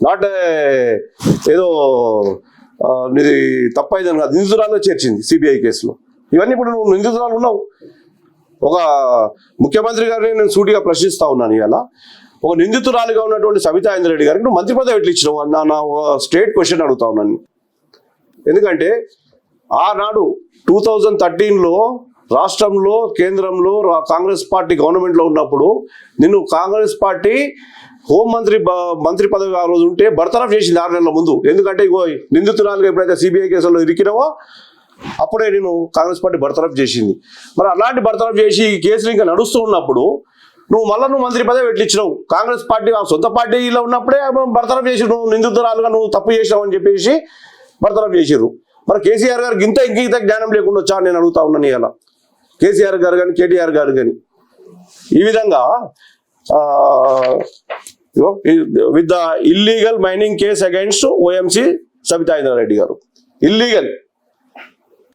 Speaker 2: నాట్ ఏదో ఇది తప్పైందని కాదు, నిందితురాలుగా చేర్చింది సిబిఐ కేసులో. ఇవన్నీ ఇప్పుడు నువ్వు నిందితురాలు ఉన్నావు. ఒక ముఖ్యమంత్రి గారిని నేను సూటిగా ప్రశ్నిస్తా ఉన్నాను ఇవాళ. ఒక నిందితురాలుగా ఉన్నటువంటి సబితా ఇంద్రారెడ్డి గారికి నువ్వు మంత్రి పదవి ఎట్లా ఇచ్చినావు నా స్ట్రేట్ క్వశ్చన్ అడుగుతా ఉన్నాను. ఎందుకంటే ఆనాడు 2013లో రాష్ట్రంలో, కేంద్రంలో కాంగ్రెస్ పార్టీ గవర్నమెంట్లో ఉన్నప్పుడు నిన్ను కాంగ్రెస్ పార్టీ మంత్రి పదవి ఆ రోజు ఉంటే బర్తరఫ్ చేసింది 6 నెలల ముందు. ఎందుకంటే ఇగో నిందితురాలుగా ఎప్పుడైతే సిబిఐ కేసులో ఇరికినావో అప్పుడే నేను కాంగ్రెస్ పార్టీ బర్తరఫ్ చేసింది. మరి అలాంటి బర్తరఫ్ చేసి ఈ కేసులు ఇంకా నడుస్తూ ఉన్నప్పుడు నువ్వు మంత్రి పదవి ఎట్లిచ్చినావు? కాంగ్రెస్ పార్టీ సొంత పార్టీలో ఉన్నప్పుడే బర్తరఫ్ చేసి నువ్వు నిందితురాలుగా నువ్వు తప్పు చేసినావు అని చెప్పేసి బర్తరఫ్ చేసిర్రు. మరి కేసీఆర్ గారికి ఇంత జ్ఞానం లేకుండా వచ్చా నేను అడుగుతా ఉన్నాను ఇలా. కేసీఆర్ గారు కానీ కేటీఆర్ గారు కానీ ఈ విధంగా with the illegal mining case against OMC Sabitha Indra Reddy గారు, illegal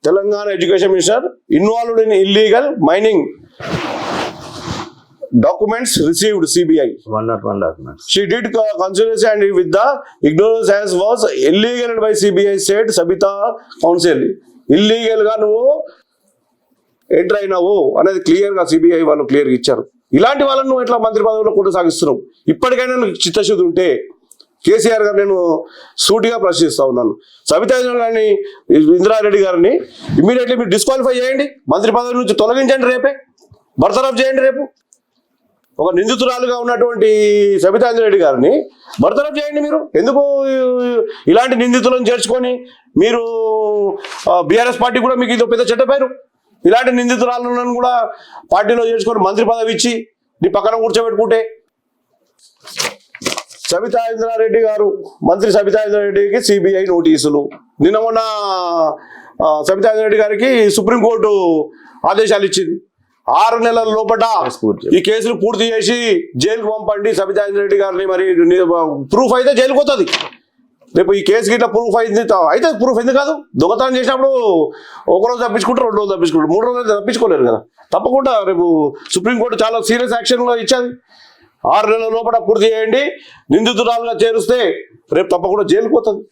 Speaker 2: Telangana education minister involved in illegal mining documents received CBI.
Speaker 1: 101 documents.
Speaker 2: She did conspiracy and with the ignorance as was illegal by CBI said Sabita Council. Illegal గా నువ్వు enter అయినావు అనేది clear గా CBI వాళ్ళు clear గా ఇచ్చారు. ఇలాంటి వాళ్ళని నువ్వు ఎట్లా మంత్రి పదవిలో కొనసాగిస్తున్నావు? ఇప్పటికైనా చిత్తశుద్ధి ఉంటే కేసీఆర్ గారు నేను సూటిగా ప్రశ్నిస్తా ఉన్నాను. సబితా ఇంద్రారెడ్డి గారిని ఇమీడియట్లీ మీరు డిస్క్వాలిఫై చేయండి, మంత్రి పదవి నుంచి తొలగించండి, రేపే బర్తరఫ్ చేయండి. రేపు ఒక నిందితురాలుగా ఉన్నటువంటి సబితా ఇంద్రారెడ్డి గారిని బర్తరఫ్ చేయండి. మీరు ఎందుకు ఇలాంటి నిందితులను చేర్చుకొని మీరు బీఆర్ఎస్ పార్టీ కూడా మీకు ఇది పెద్ద చెడ్డ పేరు. ఇలాంటి నిందితురాలను కూడా పార్టీలో చేర్చుకొని మంత్రి పదవి ఇచ్చి నీ పక్కన కూర్చోబెట్టుకుంటే సబితా ఇంద్రారెడ్డి గారు, మంత్రి సబితా ఇంద్రారెడ్డికి సిబిఐ నోటీసులు. నిన్న మొన్న సబితా ఇంద్రారెడ్డి గారికి సుప్రీంకోర్టు ఆదేశాలు ఇచ్చింది. 6 నెలల లోపల ఈ కేసులు పూర్తి చేసి జైలుకు పంపండి సబితా ఇంద్రారెడ్డి గారిని. మరి ప్రూఫ్ అయితే జైలుకు పోతుంది, రేపు ఈ కేసు గిట్లా ప్రూఫ్ అయింది అయితే ప్రూఫ్ ఎందుకు కాదు? దొంగతనం చేసినప్పుడు ఒకరోజు తప్పించుకుంటారు, 2 రోజులు తప్పించుకుంటారు, 3 రోజులు తప్పించుకోలేరు కదా. తప్పకుండా రేపు సుప్రీంకోర్టు చాలా సీరియస్ యాక్షన్లో ఇచ్చేది. 6 నెలల లోపల పూర్తి చేయండి, నిందితురాలుగా చేరుస్తే రేపు తప్పకుండా జైలుకు పోతుంది.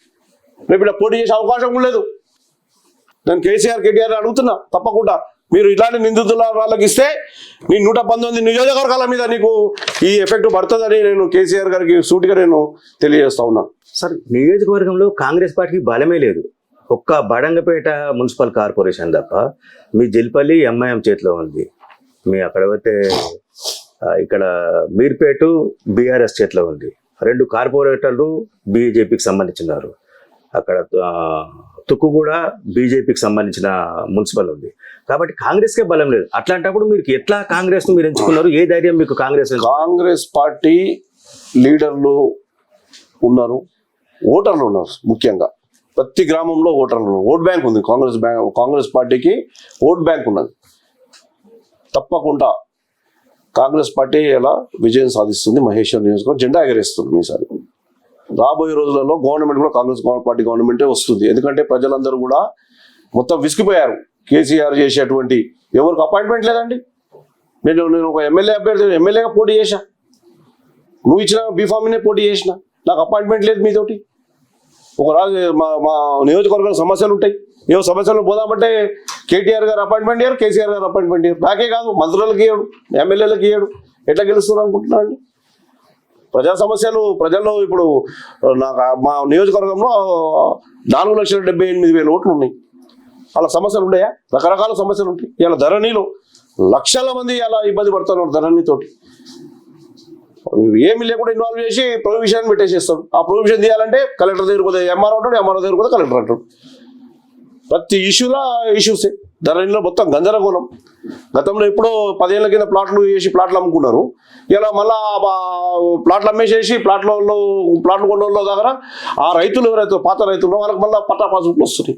Speaker 2: రేపు ఇలా పోటీ చేసే అవకాశం కూడా లేదు. నేను కేటీఆర్ అడుగుతున్నా, తప్పకుండా మీరు ఇలాంటి నిందితుల వాళ్ళకి ఇస్తే నీ 119 నియోజకవర్గాల మీద నీకు ఈ ఎఫెక్ట్ పడుతుందని నేను కేసీఆర్ గారికి సూటిగా నేను తెలియజేస్తా ఉన్నా.
Speaker 1: సార్, నియోజకవర్గంలో కాంగ్రెస్ పార్టీకి బలమే లేదు. ఒక్క బడంగపేట మున్సిపల్ కార్పొరేషన్ తప్ప మీ జల్పల్లి ఎంఐఎం చేతిలో ఉంది. మీ అక్కడ పోతే ఇక్కడ మీర్పేట బీఆర్ఎస్ చేతిలో ఉంది. 2 కార్పొరేటర్లు బీజేపీకి సంబంధించినారు. అక్కడ తుక్కు కూడా బీజేపీకి సంబంధించిన మున్సిపల్ ఉంది. కాబట్టి కాంగ్రెస్కే బలం లేదు. అట్లాంటప్పుడు మీరు ఎట్లా కాంగ్రెస్ మీరు ఎంచుకున్నారు? ఏ ధైర్యం మీకు
Speaker 2: కాంగ్రెస్ పార్టీ లీడర్లు ఉన్నారు, ఓటర్లు ఉన్నారు. ముఖ్యంగా ప్రతి గ్రామంలో ఓటర్లు ఉన్నారు. ఓట్ బ్యాంక్ ఉంది. కాంగ్రెస్ పార్టీకి ఓట్ బ్యాంక్ ఉన్నది. తప్పకుండా కాంగ్రెస్ పార్టీ ఎలా విజయం సాధిస్తుంది. మహేశ్వర్ నియోజకవర్గం జెండా ఎగరేస్తుంది ఈసారి. రాబోయే రోజులలో గవర్నమెంట్ కూడా కాంగ్రెస్ పార్టీ గవర్నమెంటే వస్తుంది. ఎందుకంటే ప్రజలందరూ కూడా మొత్తం విసిగిపోయారు. కేసీఆర్ చేసేటువంటి ఎవరికి అపాయింట్మెంట్ లేదండి. నేను ఒక ఎమ్మెల్యేగా పోటీ చేశా. నువ్వు ఇచ్చిన బీఫామ్నే పోటీ చేసిన, నాకు అపాయింట్మెంట్ లేదు మీతోటి. ఒక రాజు మా నియోజకవర్గంలో సమస్యలు ఉంటాయి. ఏవో సమస్యలు పోదామంటే కేటీఆర్ గారు అపాయింట్మెంట్ ఇయ్యారు, కేసీఆర్ గారు అపాయింట్మెంట్ ఇయ్యారు. నాకే కాదు, మంత్రులకు ఇయ్యాడు, ఎమ్మెల్యేలకు ఇయ్యాడు. ఎట్లా గెలుస్తున్నారు అనుకుంటున్నాను అండి? ప్రజా సమస్యలు ప్రజల్లో ఇప్పుడు మా నియోజకవర్గంలో 4,78,000 ఓట్లు ఉన్నాయి. అలా సమస్యలు ఉన్నాయా? రకరకాల సమస్యలు ఉంటాయి. ఇలా ధరణిలో లక్షల మంది అలా ఇబ్బంది పడుతున్నారు ధరణితోటి. ఏమి లేకుండా ఇన్వాల్వ్ చేసి ప్రొవిజన్ పెట్టేసేస్తాడు. ఆ ప్రొవిజన్ తీయాలంటే కలెక్టర్ దగ్గర పోతే ఎంఆర్ఓ అంటాడు, ఎంఆర్ఓ దగ్గర పోతే కలెక్టర్ అంటాడు. ప్రతి ఇష్యూసే ధరణిలో మొత్తం గందరగోళం. గతంలో ఎప్పుడో 10 ఏళ్ల కింద ప్లాట్లు అమ్ముకున్నారు. ఇలా మళ్ళా ప్లాట్లు అమ్మేసేసి ప్లాట్లు కొన్నోళ్ళ దగ్గర ఆ రైతులు ఎవరైతే పాత రైతులు వాళ్ళకి మళ్ళీ పట్టా పాసులు వస్తున్నాయి.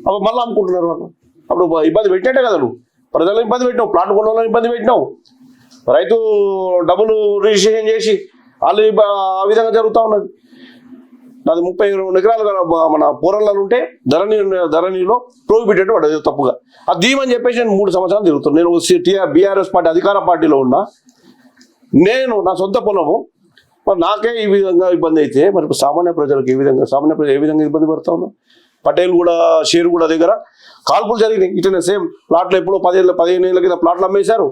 Speaker 2: అప్పుడు మళ్ళీ అమ్ముకుంటున్నారు వాళ్ళు. అప్పుడు ఇబ్బంది పెట్టినట్టే కదా, నువ్వు ప్రజలను ఇబ్బంది పెట్టినావు, ప్లాట్ కొన్నోళ్ళని ఇబ్బంది పెట్టినావు, రైతు డబ్బులు రిజిస్ట్రేషన్ చేసి వాళ్ళు ఆ విధంగా జరుగుతూ ఉన్నది. నాది 32 ఎకరాలు మన పూరల్లో ఉంటే ధరణిలో ప్రోహిబిటెడ్ పడదు తప్పుగా. అది దీమని చెప్పేసి నేను 3 సంవత్సరాలు తిరుగుతాను. నేను బీఆర్ఎస్ పార్టీ అధికార పార్టీలో ఉన్నా. నేను నా సొంత పొలము, మరి నాకే ఈ విధంగా ఇబ్బంది అయితే మరి సామాన్య ప్రజలకు ఏ విధంగా ఇబ్బంది పడుతూ ఉన్నా. పటేల్ కూడా షేర్గూడ దగ్గర కాల్పులు జరిగినాయి. ఇట్లనే సేమ్ ప్లాట్లు ఎప్పుడో 15 ఏళ్ళ కింద ప్లాట్లు అమ్మేశారు.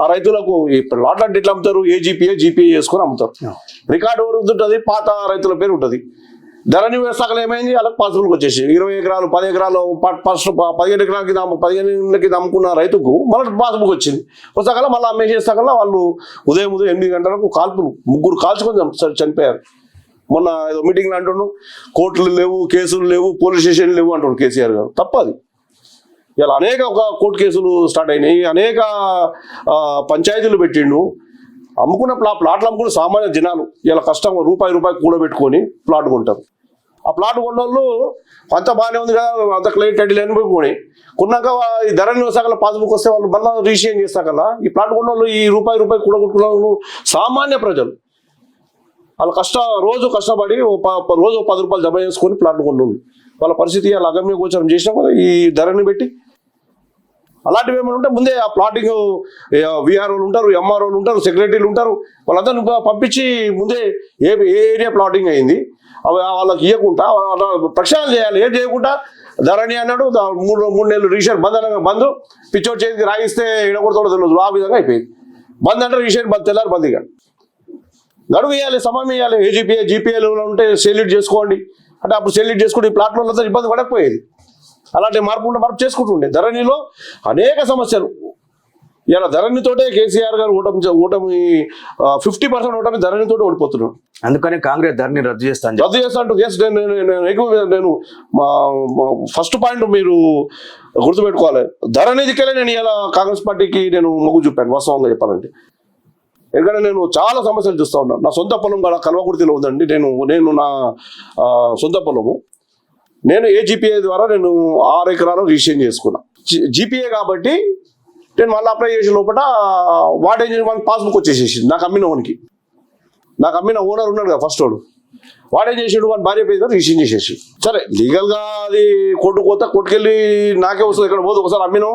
Speaker 2: ఆ రైతులకు ఈ ప్లాట్లు అంటే ఎట్లా అమ్ముతారు? జీపీఏ చేసుకొని అమ్ముతారు. రికార్డు ఉంటుంది, పాత రైతుల పేరు ఉంటుంది. ధరణి వ్యవస్థలు ఏమైంది? వాళ్ళకి పాసులకు వచ్చేసి 20 ఎకరాలు 10 ఎకరాలు ఫస్ట్ 15 ఎకరాలకి 15 ఏళ్ళకి అమ్ముకున్న రైతుకు మళ్ళీ పాసుబుక్ వచ్చింది. వచ్చాకల్లా మళ్ళీ అమ్మేసేస్తాకల్లా వాళ్ళు ఉదయం 8 గంటలకు కాల్పులు, 3 కాల్చుకొని చనిపోయారు. మొన్న ఏదో మీటింగ్లో అంటున్నాడు, కోర్టులు లేవు, కేసులు లేవు, పోలీస్ స్టేషన్లు లేవు అంటున్నాడు కేసీఆర్ గారు. తప్పది. ఇలా అనేక కోర్టు కేసులు స్టార్ట్ అయినాయి, అనేక పంచాయతీలు పెట్టిండు. అమ్ముకున్న ప్లాట్లు అమ్ముకున్న సామాన్య జనాలు ఇలా కష్టం రూపాయి కూడబెట్టుకొని ప్లాట్ కొంటారు. ఆ ప్లాట్ కొన్న వాళ్ళు అంత బాగానే ఉంది కదా, అంత క్లియర్ టైటిల్ అని కొన్నాక ఈ ధరణి వ్యవసాయాల పాస్బుక్ వస్తే వాళ్ళు మళ్ళీ రిజిస్ట్రేషన్ చేస్తాకల్లా ఈ ప్లాట్ కొన్న వాళ్ళు ఈ రూపాయి కూడగొట్టుకున్న వాళ్ళు సామాన్య ప్రజలు వాళ్ళు రోజు కష్టపడి రోజు 10 రూపాయలు జమ చేసుకొని ప్లాట్లు కొన్నారు. వాళ్ళ పరిస్థితి అలా అగమ్య గోచరం చేసినాం కదా ఈ ధరని పెట్టి. అలాంటివి ఏమైనా ఉంటే ముందే ఆ ప్లాటింగ్ విఆర్ఓలు ఉంటారు, ఎంఆర్ఓలు ఉంటారు, సెక్రటరీలు ఉంటారు, వాళ్ళందరూ పంపించి ముందే ఏ ఏరియా ప్లాటింగ్ అయింది అవి వాళ్ళకి ఇవ్వకుండా ప్రక్షాళన చేయాలి. ఏం చేయకుండా ధరణి అన్నాడు 3 నెలలు రిజిస్టర్ బంద్ పిచ్చోడు చేతికి రాగిస్తే ఎడగొడతాడో తెలియదు. ఆ విధంగా అయిపోయింది. బంద్ అంటే రిజిస్టర్ తెల్లారు బంద్. ఇక గడువు ఇవ్వాలి, సమయం ఇవ్వాలి. జీపీఏలు ఉంటే సెల్యూట్ చేసుకోండి అంటే అప్పుడు సెల్యూట్ చేసుకుంటే ఈ ప్లాట్ఫామ్లతో ఇబ్బంది పడకపోయేది. అలాంటి మార్పు చేసుకుంటుండే. ధరణిలో అనేక సమస్యలు. ఇలా ధరణితోటే కేసీఆర్ గారు ఓటమి 50% ఓటమి ధరణితోటే ఓడిపోతున్నాడు.
Speaker 1: అందుకని కాంగ్రెస్ ధరణి రద్దు చేస్తా
Speaker 2: అంటూ నేను ఫస్ట్ పాయింట్ మీరు గుర్తుపెట్టుకోవాలి. ధరణి దిక్కలే నేను ఇలా కాంగ్రెస్ పార్టీకి నేను మొగ్గు చూపాను వాస్తవంగా చెప్పాలంటే. ఎందుకంటే నేను చాలా సమస్యలు చూస్తూ ఉన్నాను. నా సొంత పొలం కూడా కల్వకుర్తిలో ఉందండి. నేను నా సొంత పొలము నేను జీపీఏ ద్వారా నేను 6 ఎకరాలు రిజిస్ట్రేషన్ చేసుకున్నా. జీపీఏ కాబట్టి నేను మళ్ళీ అప్లై చేసిన లోపల వాడేజ్ పాస్బుక్ వచ్చేసేసింది నాకు అమ్మిన ఓనర్కి. నాకు అమ్మిన ఓనర్ ఉన్నాడు కదా ఫస్ట్ వాడు, వాడేం చేసాడు, వాడి భార్య పేరు రిజిస్ట్రేషన్ చేసేసి సరే లీగల్ గా అది కోర్టుకెళ్ళి నాకే వస్తుంది, ఇక్కడ పోదు. ఒకసారి అమ్మిను,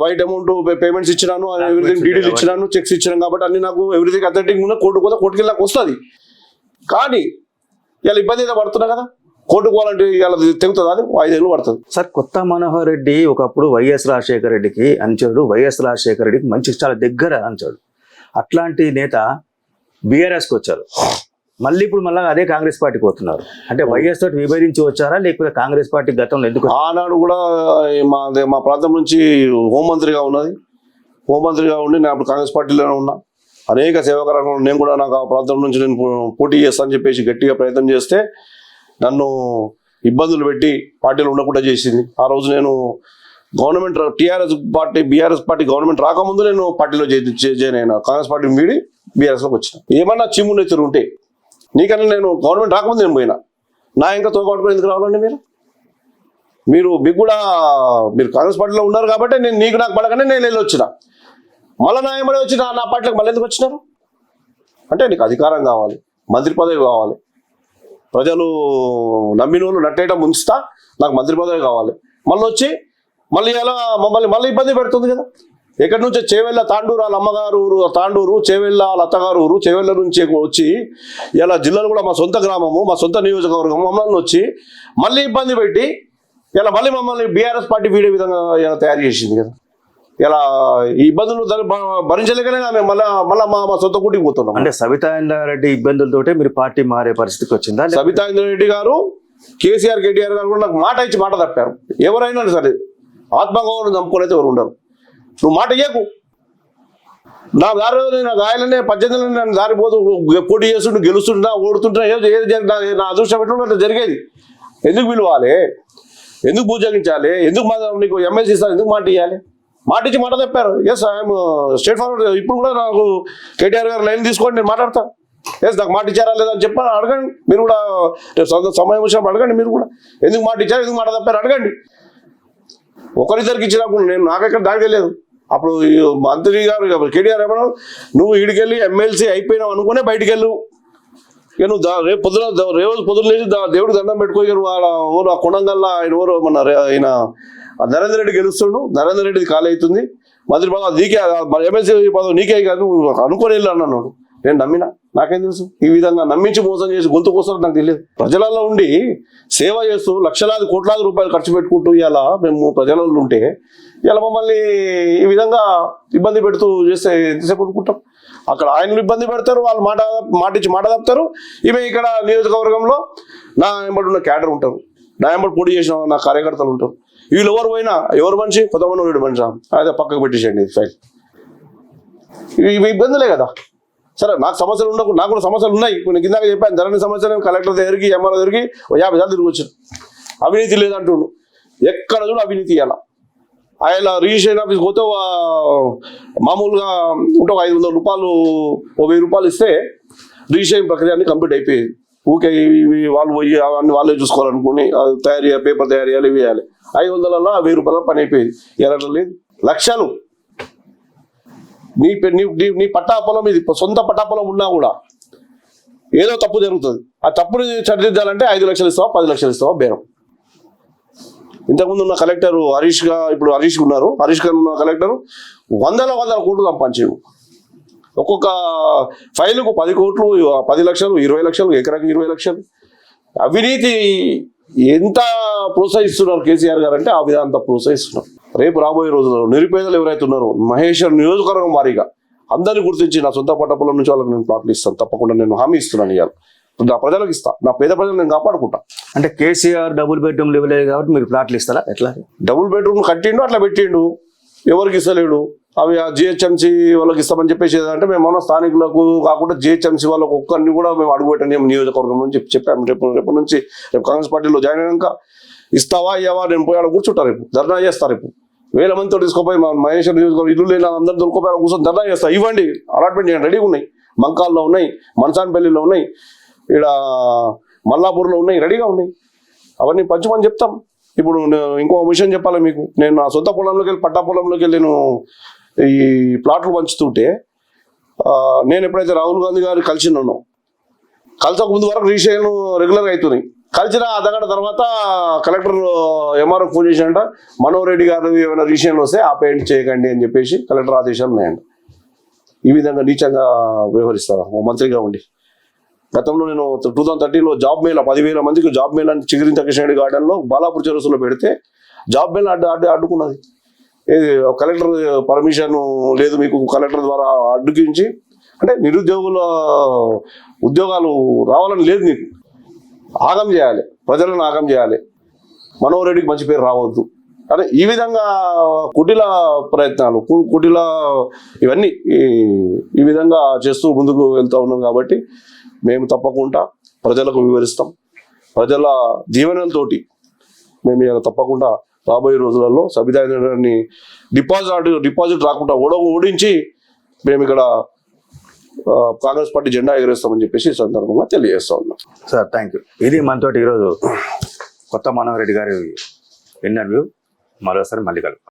Speaker 2: వైట్ అమౌంట్ పేమెంట్స్ ఇచ్చినాను, ఎవ్రీథింగ్ డీటెయిల్స్ ఇచ్చినాను, చెక్స్ ఇచ్చినాను కాబట్టి అన్ని నాకు ఎవ్రీథింగ్ అథెంటిక్ ఉన్న కోర్టుకెళ్ళి నాకు వస్తుంది. కానీ ఇలా ఇబ్బంది అయితే పడుతున్నా కదా, కోర్టుకు పోవాలంటే ఇలా తెగుతుంది, అది 5 ఏళ్ళు పడుతుంది.
Speaker 1: సార్ కొత్త మనోహర్ రెడ్డి ఒకప్పుడు వైఎస్ రాజశేఖర రెడ్డికి అనుచరుడు, వైఎస్ రాజశేఖర రెడ్డికి మంచి చాలా దగ్గర అనుచరుడు. అట్లాంటి నేత బీఆర్ఎస్కి వచ్చారు, మళ్ళీ ఇప్పుడు మళ్ళీ అదే కాంగ్రెస్ పార్టీకి పోతున్నారు. అంటే వైఎస్ తోటి విభజించి వచ్చారా, లేకపోతే కాంగ్రెస్ పార్టీ గతంలో ఎందుకు?
Speaker 2: ఆనాడు కూడా మా ప్రాంతం నుంచి హోంమంత్రిగా ఉన్నది, హోంమంత్రిగా ఉండి నేను అప్పుడు కాంగ్రెస్ పార్టీలోనే ఉన్నా. అనేక సేవాకార్యక్రమాలు నేను కూడా నాకు ఆ ప్రాంతం నుంచి నేను పోటీ చేస్తానని చెప్పేసి గట్టిగా ప్రయత్నం చేస్తే నన్ను ఇబ్బందులు పెట్టి పార్టీలో ఉండకుండా చేసింది. ఆ రోజు నేను గవర్నమెంట్ బీఆర్ఎస్ పార్టీ గవర్నమెంట్ రాకముందు నేను పార్టీలో జాయిన్ అయినా, కాంగ్రెస్ పార్టీ వీడి బీఆర్ఎస్లోకి వచ్చిన. ఏమన్నా చిమ్మునెత్తురు ఉంటే నీకన్నా నేను గవర్నమెంట్ రాకముందు నేను పోయినా, నా ఇంకా తోకట్టుకుని ఎందుకు రావాలండి మీరు మీకు కూడా మీరు కాంగ్రెస్ పార్టీలో ఉన్నారు కాబట్టి నాకు పడగానే నేను వెళ్ళి వచ్చిన. మళ్ళీ నా ఏమడే వచ్చిన నా పార్టీలకు మళ్ళీ ఎందుకు వచ్చినారు అంటే నీకు అధికారం కావాలి, మంత్రి పదవి కావాలి, ప్రజలు నమ్మిన వాళ్ళు నట్టేయడం ఉంచుతా, నాకు మంత్రి పదవి కావాలి. మళ్ళీ ఎలా మళ్ళీ ఇబ్బంది పెడుతుంది కదా. ఎక్కడి నుంచి చేవెళ్ళ తాండూరు వాళ్ళ అమ్మగారు ఊరు, తాండూరు చేవెళ్ళ వాళ్ళ అత్తగారు ఊరు, చేవెళ్ళ నుంచి వచ్చి ఇలా జిల్లాలు కూడా మా సొంత గ్రామము, మా సొంత నియోజకవర్గం మమ్మల్ని వచ్చి మళ్ళీ ఇబ్బంది పెట్టి ఇలా మళ్ళీ మమ్మల్ని బీఆర్ఎస్ పార్టీ వీడే విధంగా ఇలా తయారు చేసింది కదా. ఇలా ఈ ఇబ్బందులు భరించలేకనే మళ్ళీ మా సొంత కూటికి పోతున్నాం.
Speaker 1: అంటే సబితా ఇంద్రారెడ్డి ఇబ్బందులతోటే మీరు పార్టీ మారే పరిస్థితికి వచ్చిందా?
Speaker 2: సబితా ఇంద్రారెడ్డి గారు, కేసీఆర్ కేటీఆర్ గారు కూడా నాకు మాట ఇచ్చి మాట తప్పారు. ఎవరైనా సరే ఆత్మగౌరవం చంపుకోనైతే ఎవరు ఉండరు. నువ్వు మాట ఇయ్యకు, నా దారి నా గాయాలనే 18 నన్ను దారిపోతూ పోటీ చేస్తుంటే గెలుస్తుంటా ఓడుతుంటా నా అదృష్టం ఎట్లా జరిగేది. ఎందుకు పిలవాలి, ఎందుకు భూజగించాలి, ఎందుకు నీకు ఎమ్మెల్సీ ఇస్తాను, ఎందుకు మాట ఇవ్వాలి? మాట ఇచ్చి మాట తప్పారు. Yes I'm straightforward. ఇప్పుడు కూడా నాకు కేటీఆర్ గారు లైన్ తీసుకోండి, నేను మాట్లాడతాను. ఎస్ నాకు మాట ఇచ్చారా లేదా అని చెప్పాను, అడగండి మీరు కూడా. సమయం వచ్చినప్పుడు అడగండి మీరు కూడా, ఎందుకు మాట ఇచ్చారు, ఎందుకు మాట తప్పారు అడగండి. ఒకరిద్దరికి ఇచ్చినప్పుడు నేను నాకెక్కడ దానికి లేదు. అప్పుడు మంత్రి గారు కేటీఆర్ ఏమన్నా, నువ్వు ఈడికెళ్ళి ఎమ్మెల్సీ అయిపోయినావు అనుకునే బయటికి వెళ్ళు, ఇక నువ్వు రేపు పొద్దున లేచి దేవుడికి దండం పెట్టుకో. ఊరు ఆ కొండంగల్లా ఆయన ఊరు ఆయన నరేందర్ రెడ్డి గెలుస్తుండు, నరేందర్ రెడ్డిది ఖాళీ అవుతుంది, మంత్రి పదవి నీకే, ఎమ్మెల్సీ పదవి నీకే కాదు, నువ్వు అనుకొని వెళ్ళు అన్నాడు. నేను నమ్మినా, నాకేం తెలుసు ఈ విధంగా నమ్మించి మోసం చేసి గొంతు కోసం నాకు తెలియదు. ప్రజలలో ఉండి సేవ చేస్తూ లక్షలాది కోట్లాది రూపాయలు ఖర్చు పెట్టుకుంటూ ఇలా మేము ప్రజలలో ఉంటే ఇలా మమ్మల్ని ఈ విధంగా ఇబ్బంది పెడుతూ చేస్తే ఎంతసేపు అనుకుంటాం. అక్కడ ఆయనలు ఇబ్బంది పెడతారు, వాళ్ళు మాట ఇచ్చి మాట తప్పుతారు. ఈమె ఇక్కడ నియోజకవర్గంలో నా ఎంబడి ఉన్న క్యాడర్ ఉంటారు, నా ఎంబడి పోటీ చేసిన నా కార్యకర్తలు ఉంటారు. వీళ్ళు ఎవరు పోయినా ఎవరు మనిషి, కొత్తమంది వీడు మనిషి, అదే పక్కకు పెట్టేసేయండి ఫైల్. ఇవి ఇబ్బందులే కదా. సరే నాకు సమస్యలు ఉండకు, నాకు కూడా సమస్యలు ఉన్నాయి. నేను కిందాక చెప్పాను, ధరణి సమస్య నేను కలెక్టర్ దగ్గరికి ఎంఆర్ఓ దగ్గరికి 50 సార్లు తిరిగి వచ్చాను. అవినీతి లేదంటుండు, ఎక్కడ చూడు అవినీతి. ఇలా ఆయన రిజిస్ట్రేషన్ ఆఫీస్కి పోతే మామూలుగా ఉంటే 500 రూపాయలు, 1000 రూపాయలు ఇస్తే రిజిస్ట్రేషన్ ప్రక్రియ అన్ని కంప్లీట్ అయిపోయేది. ఊకే వాళ్ళు పోయి అవన్నీ వాళ్ళే చూసుకోవాలనుకుని పేపర్ తయారు చేయాలి, ఇవి చేయాలి. 500లలో 1000 రూపాయల పని అయిపోయేది. ఎర్రలో లేదు, లక్షలు. నీ పట్టా పొలం, ఇది సొంత పట్టా పొలం ఉన్నా కూడా ఏదో తప్పు జరుగుతుంది. ఆ తప్పుని సరిదిద్దాలంటే 5 లక్షలు ఇస్తావా, 10 లక్షలు ఇస్తావా బేరం. ఇంతకుముందు ఉన్న కలెక్టర్ ఇప్పుడు హరీష్ ఉన్నారు, హరీష్ గారు ఉన్న కలెక్టర్ వందల కోట్లు సంపాదించాడు. ఒక్కొక్క ఫైలుకు 10 కోట్లు, 10 లక్షలు, 20 లక్షలు, ఎకరాకి 20 లక్షలు. అవినీతి ఎంత ప్రోత్సహిస్తున్నారు కేసీఆర్ గారు అంటే ఆ విధంగా అంత ప్రోత్సహిస్తున్నారు. రేపు రాబోయే రోజుల్లో నిరుపేదలు ఎవరైతే ఉన్నారో మహేశ్వర్ నియోజకవర్గం వారీగా అందరినీ గుర్తించి నా సొంత పట్టపొలం నుంచి వాళ్ళకి నేను ప్లాట్లు ఇస్తాను. తప్పకుండా నేను హామీ ఇస్తున్నాను. ఇవాళ నా ప్రజలకు ఇస్తా, నా పేద ప్రజలు నేను కాపాడుకుంటా.
Speaker 1: అంటే కేసీఆర్ డబుల్ బెడ్రూమ్ ఇవ్వలేదు కాబట్టి మీరు ప్లాట్లు ఇస్తారా? ఎట్లా?
Speaker 2: డబుల్ బెడ్రూమ్ కట్టిండు, అట్లా పెట్టిండు, ఎవరికి ఇస్తలేడు. అవి జిహెచ్ఎంసీ వాళ్ళకి ఇస్తామని చెప్పేసి అంటే మేము స్థానికులకు కాకుండా జిహెచ్ఎంసీ వాళ్ళకు ఒక్కరిని కూడా మేము అడుగుపెట్టాం నియోజకవర్గం నుంచి చెప్పాము. రేపు నుంచి కాంగ్రెస్ పార్టీలో జాయిన్ అయినాక ఇస్తావా ఇవ్వవా, నేను పోయి ఆడ కూర్చుంటా, రేపు ధర్నా చేస్తా. రేపు 1000 మందితో తీసుకోపోయి మహేశ్వర్ నియోజకవర్గం ఇల్లు లేని అందరూ దొరికిపోయి కూర్చొని ధర్నా చేస్తా. ఇవ్వండి, అలాట్మెంట్ చేయండి, రెడీగా ఉన్నాయి. మంకాల్లో ఉన్నాయి, మనసాన్పల్లిలో ఉన్నాయి, ఇక్కడ మల్లాపూర్లో ఉన్నాయి, రెడీగా ఉన్నాయి. అవన్నీ పంచమని చెప్తాం. ఇప్పుడు ఇంకో విషయం చెప్పాలి మీకు. నేను నా సొంత పొలంలోకి వెళ్ళి, పట్టా పొలంలోకి వెళ్ళి నేను ఈ ప్లాట్లు పంచుతుంటే నేను ఎప్పుడైతే రాహుల్ గాంధీ గారు కలిసినానో కలిసక ముందు వరకు రిజిస్ట్రేషన్ రెగ్యులర్గా అవుతున్నాయి. కలిసిన అర్ధగంట తర్వాత కలెక్టర్ ఎంఆర్ఓ ఫోన్ చేసినట్ట మనోహర్ రెడ్డి గారు ఏమైనా రిజిస్ట్రేషన్ వస్తే ఆ పేమెంట్ చేయకండి అని చెప్పేసి కలెక్టర్ ఆదేశాలు ఉన్నాయండి. ఈ విధంగా నీచంగా వ్యవహరిస్తారు ఓ మంత్రిగా ఉండి. గతంలో నేను 2013లో జాబ్ మేళ 10,000 మందికి జాబ్ మేళ అని చిగిరింత కృష్ణారెడ్డి గార్డెన్లో బాలాపూర్ చెరువులో పెడితే జాబ్ మేళ అడ్డుకున్నది. ఏది కలెక్టర్ పర్మిషన్ లేదు మీకు, కలెక్టర్ ద్వారా అడ్డుకించి, అంటే నిరుద్యోగుల ఉద్యోగాలు రావాలని లేదు నీకు, ఆగం చేయాలి, ప్రజలను ఆగం చేయాలి, మనోహర్ రెడ్డికి మంచి పేరు రావద్దు అంటే ఈ విధంగా కుటిల ప్రయత్నాలు, కుటిల ఇవన్నీ ఈ విధంగా చేస్తూ ముందుకు వెళ్తూ ఉన్నాం. కాబట్టి మేము తప్పకుండా ప్రజలకు వివరిస్తాం. ప్రజల దీవెనలతోటి మేము ఇలా తప్పకుండా రాబోయే రోజులలో సబితా గారిని డిపాజిట్ రాకుండా ఓడించి మేము ఇక్కడ కాంగ్రెస్ పార్టీ జెండా ఎగరేస్తామని చెప్పేసి ఈ సందర్భంగా తెలియజేస్తా ఉన్నాం.
Speaker 1: Sir thank you. ఇది మనతోటి ఈరోజు కొత్త మనోహర్ రెడ్డి గారి ఇంటర్వ్యూ. మరోసారి మళ్ళీ కలుగుతాం.